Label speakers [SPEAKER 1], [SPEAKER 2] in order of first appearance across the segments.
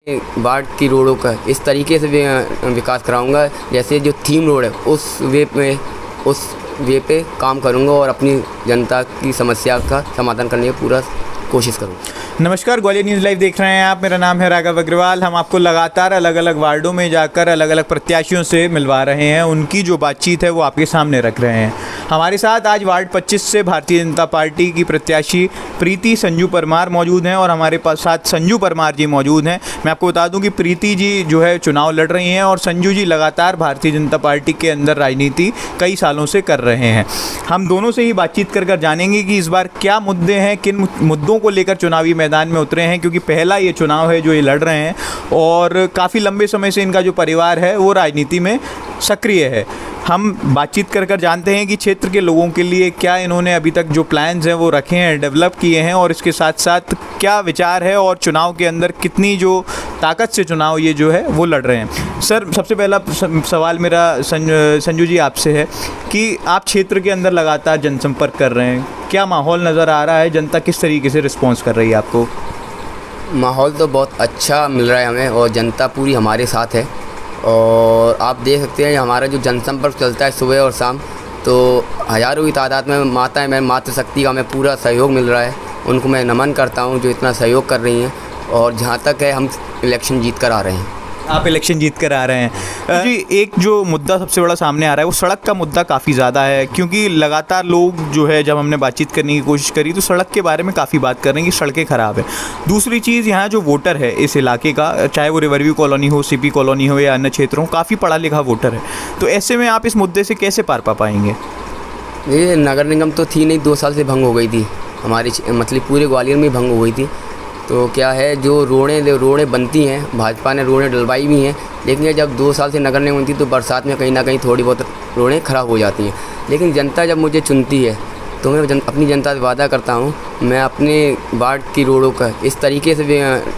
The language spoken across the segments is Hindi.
[SPEAKER 1] वार्ड की रोडों का इस तरीके से विकास कराऊंगा, जैसे जो थीम रोड है उस वे पे काम करूंगा और अपनी जनता की समस्या का समाधान करने की पूरा कोशिश करूंगा।
[SPEAKER 2] नमस्कार, ग्वालियर न्यूज़ लाइव देख रहे हैं आप। मेरा नाम है राघव अग्रवाल। हम आपको लगातार अलग अलग वार्डों में जाकर अलग अलग प्रत्याशियों से मिलवा रहे हैं, उनकी जो बातचीत है वो आपके सामने रख रहे हैं। हमारे साथ आज वार्ड 25 से भारतीय जनता पार्टी की प्रत्याशी प्रीति संजू परमार मौजूद हैं और हमारे पास साथ संजू परमार जी मौजूद हैं। मैं आपको बता दूं कि प्रीति जी जो है चुनाव लड़ रही हैं और संजू जी लगातार भारतीय जनता पार्टी के अंदर राजनीति कई सालों से कर रहे हैं। हम दोनों से ही बातचीत कर जानेंगे कि इस बार क्या मुद्दे हैं, किन मुद्दों को लेकर चुनावी मैदान में उतरे हैं, क्योंकि पहला ये चुनाव है जो ये लड़ रहे हैं और काफ़ी लंबे समय से इनका जो परिवार है वो राजनीति में सक्रिय है। हम बातचीत कर जानते हैं कि क्षेत्र के लोगों के लिए क्या इन्होंने अभी तक जो प्लान्स हैं वो रखे हैं, डेवलप किए हैं और इसके साथ साथ क्या विचार है और चुनाव के अंदर कितनी जो ताकत से चुनाव ये जो है वो लड़ रहे हैं। सर, सबसे पहला सवाल मेरा संजू जी आपसे है कि आप क्षेत्र के अंदर लगातार जनसंपर्क कर रहे हैं, क्या माहौल नज़र आ रहा है, जनता किस तरीके से रिस्पॉन्स कर रही है आपको?
[SPEAKER 1] माहौल तो बहुत अच्छा मिल रहा है हमें और जनता पूरी हमारे साथ है। और आप देख सकते हैं हमारा जो जनसंपर्क चलता है सुबह और शाम, तो हज़ारों की तादाद में माताएं, मैं मातृशक्ति का हमें पूरा सहयोग मिल रहा है। उनको मैं नमन करता हूं जो इतना सहयोग कर रही हैं और जहां तक है हम इलेक्शन जीत कर आ रहे हैं।
[SPEAKER 2] आप इलेक्शन जीत कर आ रहे हैं जी। एक जो मुद्दा सबसे बड़ा सामने आ रहा है वो सड़क का मुद्दा काफ़ी ज़्यादा है, क्योंकि लगातार लोग जो है जब हमने बातचीत करने की कोशिश करी तो सड़क के बारे में काफ़ी बात कर रहे हैं कि सड़कें ख़राब है। दूसरी चीज़, यहाँ जो वोटर है इस इलाके का, चाहे वो रिवरव्यू कॉलोनी हो, सीपी कॉलोनी हो या अन्य क्षेत्रों, काफ़ी पढ़ा लिखा वोटर है। तो ऐसे में आप इस मुद्दे से कैसे पार पा पाएंगे?
[SPEAKER 1] ये नगर निगम तो थी नहीं, 2 साल से भंग हो गई थी हमारी, मतलब पूरे ग्वालियर में भंग हो गई थी। तो क्या है, जो रोडें बनती हैं, भाजपा ने रोडें डलवाई भी हैं, लेकिन ये जब 2 साल से नगर निगम बनती तो बरसात में कहीं ना कहीं थोड़ी बहुत रोडें ख़राब हो जाती हैं। लेकिन जनता जब मुझे चुनती है तो मैं अपनी जनता से वादा करता हूँ, मैं अपने वार्ड की रोडों का इस तरीके से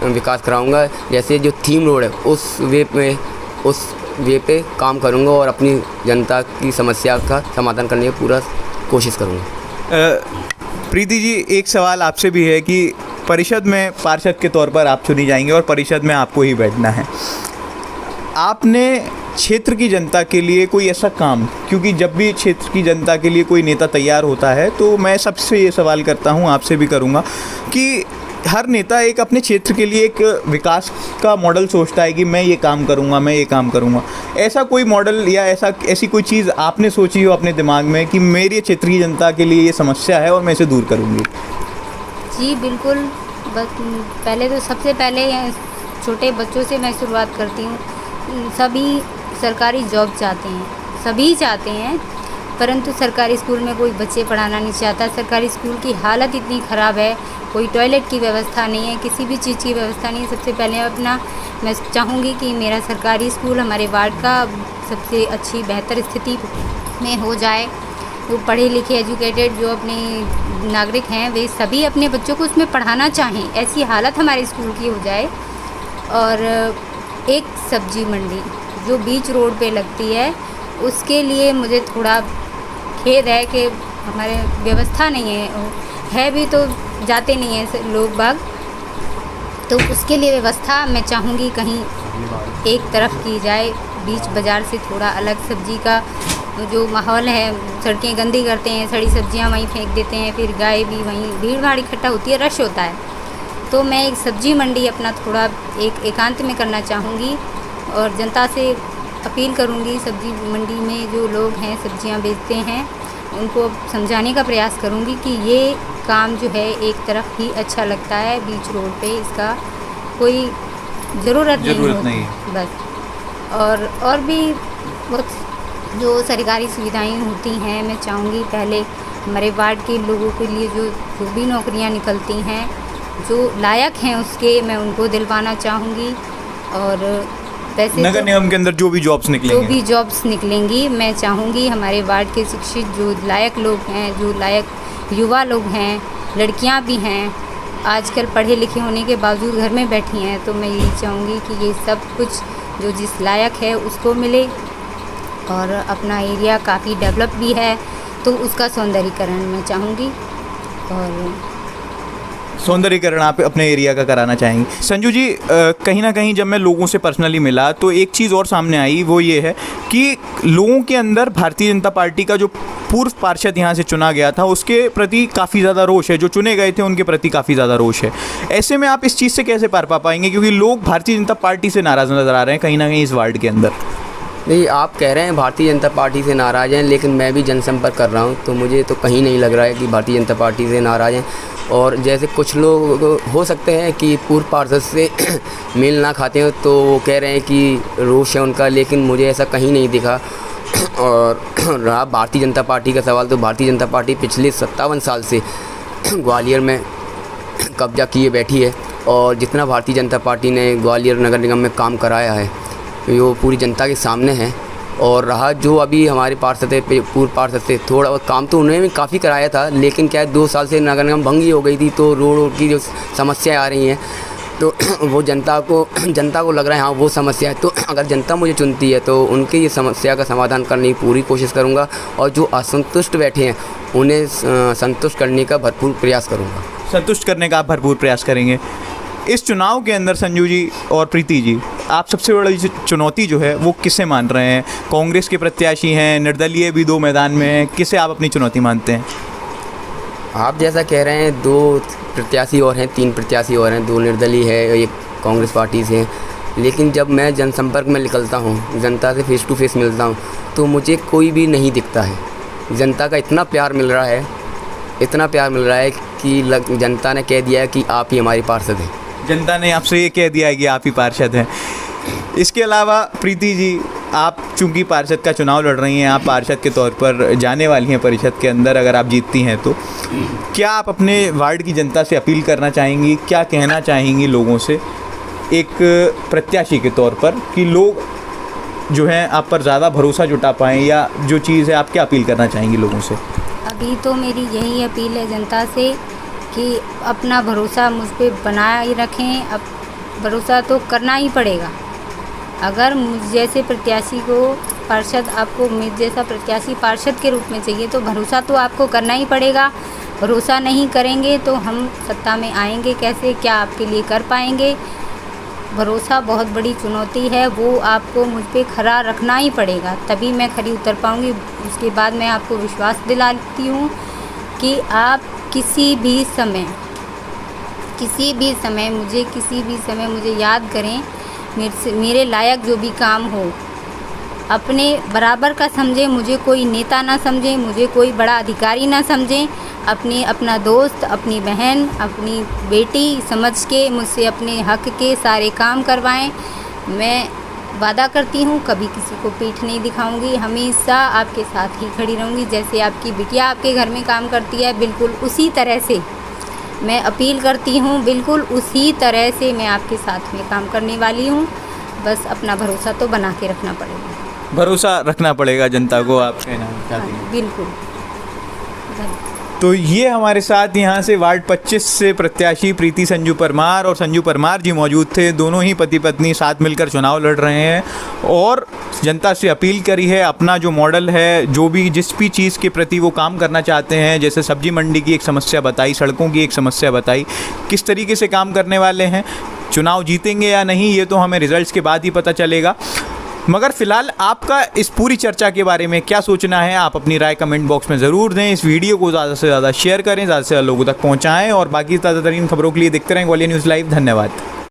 [SPEAKER 1] विकास कराऊँगा, जैसे जो थीम रोड है उस वे पे काम करूँगा और अपनी जनता की समस्या का समाधान करने की पूरा कोशिश करूँगा।
[SPEAKER 2] प्रीति जी, एक सवाल आपसे भी है कि परिषद में पार्षद के तौर पर आप चुनी जाएंगे और परिषद में आपको ही बैठना है। आपने क्षेत्र की जनता के लिए कोई ऐसा काम, क्योंकि जब भी क्षेत्र की जनता के लिए कोई नेता तैयार होता है तो मैं सबसे ये सवाल करता हूँ, आपसे भी करूँगा कि हर नेता एक अपने क्षेत्र के लिए एक विकास का मॉडल सोचता है कि मैं ये काम करूँगा, मैं ये काम करूँगा। ऐसा कोई मॉडल या ऐसी कोई चीज़ आपने सोची हो अपने दिमाग में कि मेरे क्षेत्र की जनता के लिए ये समस्या है और मैं इसे दूर करूँगी?
[SPEAKER 3] जी बिल्कुल। बस पहले तो सबसे पहले छोटे बच्चों से मैं शुरुआत करती हूँ। सभी सरकारी जॉब चाहते हैं, सभी चाहते हैं, परंतु सरकारी स्कूल में कोई बच्चे पढ़ाना नहीं चाहता। सरकारी स्कूल की हालत इतनी ख़राब है, कोई टॉयलेट की व्यवस्था नहीं है, किसी भी चीज़ की व्यवस्था नहीं है। सबसे पहले मैं चाहूँगी कि मेरा सरकारी स्कूल हमारे वार्ड का सबसे अच्छी बेहतर स्थिति में हो जाए। वो पढ़े लिखे एजुकेटेड जो अपने नागरिक हैं वे सभी अपने बच्चों को उसमें पढ़ाना चाहें, ऐसी हालत हमारे स्कूल की हो जाए। और एक सब्जी मंडी जो बीच रोड पे लगती है, उसके लिए मुझे थोड़ा खेद है कि हमारे व्यवस्था नहीं है भी तो जाते नहीं हैं लोग बाग, तो उसके लिए व्यवस्था मैं चाहूँगी कहीं एक तरफ की जाए, बीच बाज़ार से थोड़ा अलग। सब्जी का जो माहौल है, सड़कें गंदी करते हैं, सड़ी सब्जियां वहीं फेंक देते हैं, फिर गाय भी वहीं, भीड़ भाड़ इकट्ठा होती है, रश होता है। तो मैं एक सब्जी मंडी अपना थोड़ा एक एकांत में करना चाहूँगी और जनता से अपील करूँगी, सब्जी मंडी में जो लोग हैं सब्जियां बेचते हैं उनको समझाने का प्रयास करूँगी कि ये काम जो है एक तरफ ही अच्छा लगता है, बीच रोड पे इसका कोई ज़रूरत नहीं बस। और भी बहुत जो सरकारी सुविधाएं होती हैं, मैं चाहूँगी पहले हमारे वार्ड के लोगों के लिए जो भी नौकरियां निकलती हैं, जो लायक हैं उसके, मैं उनको दिलवाना चाहूँगी। और वैसे
[SPEAKER 2] नगर निगम के अंदर जो भी जॉब्स
[SPEAKER 3] निकलेंगी मैं चाहूँगी हमारे वार्ड के शिक्षित जो लायक लोग हैं, जो लायक युवा लोग हैं, लड़कियाँ भी हैं, आजकल पढ़े लिखे होने के बावजूद घर में बैठी हैं, तो मैं यही चाहूँगी कि ये सब कुछ जो जिस लायक है उसको मिले। और अपना एरिया काफ़ी डेवलप भी है तो उसका सौंदर्यीकरण मैं चाहूँगी। और
[SPEAKER 2] सौंदर्यीकरण आप अपने एरिया का कराना चाहेंगे। संजू जी, कहीं ना कहीं जब मैं लोगों से पर्सनली मिला तो एक चीज़ और सामने आई, वो ये है कि लोगों के अंदर भारतीय जनता पार्टी का जो पूर्व पार्षद यहाँ से चुना गया था उसके प्रति काफ़ी ज़्यादा रोष है, जो चुने गए थे उनके प्रति काफ़ी ज़्यादा रोष है। ऐसे में आप इस चीज़ से कैसे पार पा पाएंगे, क्योंकि लोग भारतीय जनता पार्टी से नाराज़ नज़र आ रहे हैं कहीं ना कहीं इस वार्ड के अंदर।
[SPEAKER 1] नहीं, आप कह रहे हैं भारतीय जनता पार्टी से नाराज़ हैं, लेकिन मैं भी जनसंपर्क कर रहा हूं तो मुझे तो कहीं नहीं लग रहा है कि भारतीय जनता पार्टी से नाराज़ हैं। और जैसे कुछ लोग हो सकते हैं कि पूर्व पार्षद से मेल ना खाते हो तो वो कह रहे हैं कि रोष है उनका, लेकिन मुझे ऐसा कहीं नहीं दिखा। और रहा भारतीय जनता पार्टी का सवाल, तो भारतीय जनता पार्टी पिछले 57 साल से ग्वालियर में कब्जा किए बैठी है, और जितना भारतीय जनता पार्टी ने ग्वालियर नगर निगम में काम कराया है वो पूरी जनता के सामने है। और रहा जो अभी हमारे पार्षद है, पूर्व पार्षद से थोड़ा बहुत काम तो उन्होंने भी काफ़ी कराया था, लेकिन क्या है 2 साल से नगर निगम भंग ही हो गई थी, तो रोड की जो समस्याएं आ रही हैं तो वो जनता को लग रहा है हाँ वो समस्या है। तो अगर जनता मुझे चुनती है तो उनके ये समस्या का समाधान करने की पूरी कोशिश करूँगा, और जो असंतुष्ट बैठे हैं उन्हें संतुष्ट करने का भरपूर प्रयास करूँगा।
[SPEAKER 2] संतुष्ट करने का आप भरपूर प्रयास करेंगे। इस चुनाव के अंदर संजू जी और प्रीति जी, आप सबसे बड़ी चुनौती जो है वो किसे मान रहे हैं? कांग्रेस के प्रत्याशी हैं, निर्दलीय भी 2 मैदान में हैं, किसे आप अपनी चुनौती मानते हैं?
[SPEAKER 1] आप जैसा कह रहे हैं 2 प्रत्याशी और हैं, 3 प्रत्याशी और हैं, 2 निर्दलीय है, 1 कांग्रेस पार्टी से हैं। लेकिन जब मैं जनसंपर्क में निकलता हूँ, जनता से फेस टू फेस मिलता हूँ, तो मुझे कोई भी नहीं दिखता है। जनता का इतना प्यार मिल रहा है, इतना प्यार मिल रहा है कि जनता ने कह दिया है कि आप ही हमारे पार्षद हैं।
[SPEAKER 2] जनता ने आपसे ये कह दिया है कि आप ही पार्षद हैं। इसके अलावा प्रीति जी, आप चूंकि पार्षद का चुनाव लड़ रही हैं, आप पार्षद के तौर पर जाने वाली हैं परिषद के अंदर, अगर आप जीतती हैं तो क्या आप अपने वार्ड की जनता से अपील करना चाहेंगी, क्या कहना चाहेंगी लोगों से एक प्रत्याशी के तौर पर, कि लोग जो हैं आप पर ज़्यादा भरोसा जुटा पाएँ, या जो चीज़ है आप क्या अपील करना चाहेंगी लोगों से?
[SPEAKER 3] अभी तो मेरी यही अपील है जनता से कि अपना भरोसा मुझ पर बनाए रखें। अब भरोसा तो करना ही पड़ेगा। अगर मुझ जैसे प्रत्याशी को पार्षद, आपको मुझ जैसा प्रत्याशी पार्षद के रूप में चाहिए तो भरोसा तो आपको करना ही पड़ेगा। भरोसा नहीं करेंगे तो हम सत्ता में आएंगे कैसे, क्या आपके लिए कर पाएंगे? भरोसा बहुत बड़ी चुनौती है, वो आपको मुझ पे खरा रखना ही पड़ेगा, तभी मैं खरी उतर पाऊँगी। उसके बाद मैं आपको विश्वास दिलाती हूँ कि आप किसी भी समय मुझे याद करें, मेरे लायक जो भी काम हो अपने बराबर का समझें, मुझे कोई नेता ना समझें, मुझे कोई बड़ा अधिकारी ना समझें, अपना दोस्त, अपनी बहन, अपनी बेटी समझ के मुझसे अपने हक के सारे काम करवाएं। मैं वादा करती हूँ कभी किसी को पीठ नहीं दिखाऊंगी, हमेशा आपके साथ ही खड़ी रहूँगी। जैसे आपकी बिटिया आपके घर में काम करती है, बिल्कुल उसी तरह से मैं अपील करती हूँ, बिल्कुल उसी तरह से मैं आपके साथ में काम करने वाली हूँ। बस अपना भरोसा तो बना के रखना पड़ेगा।
[SPEAKER 2] भरोसा रखना पड़ेगा जनता को, आप कहना चाहती हैं?
[SPEAKER 3] बिल्कुल।
[SPEAKER 2] तो ये हमारे साथ यहाँ से वार्ड 25 से प्रत्याशी प्रीति संजू परमार और संजू परमार जी मौजूद थे। दोनों ही पति पत्नी साथ मिलकर चुनाव लड़ रहे हैं और जनता से अपील करी है, अपना जो मॉडल है, जो भी जिस भी चीज़ के प्रति वो काम करना चाहते हैं, जैसे सब्जी मंडी की एक समस्या बताई, सड़कों की एक समस्या बताई, किस तरीके से काम करने वाले हैं। चुनाव जीतेंगे या नहीं ये तो हमें रिजल्ट्स के बाद ही पता चलेगा, मगर फ़िलहाल आपका इस पूरी चर्चा के बारे में क्या सोचना है, आप अपनी राय कमेंट बॉक्स में ज़रूर दें। इस वीडियो को ज़्यादा से ज़्यादा शेयर करें, ज़्यादा से ज़्यादा लोगों तक पहुँचाएँ और बाकी ताज़ा तरीन खबरों के लिए देखते रहें ग्वालियर न्यूज़ लाइव। धन्यवाद।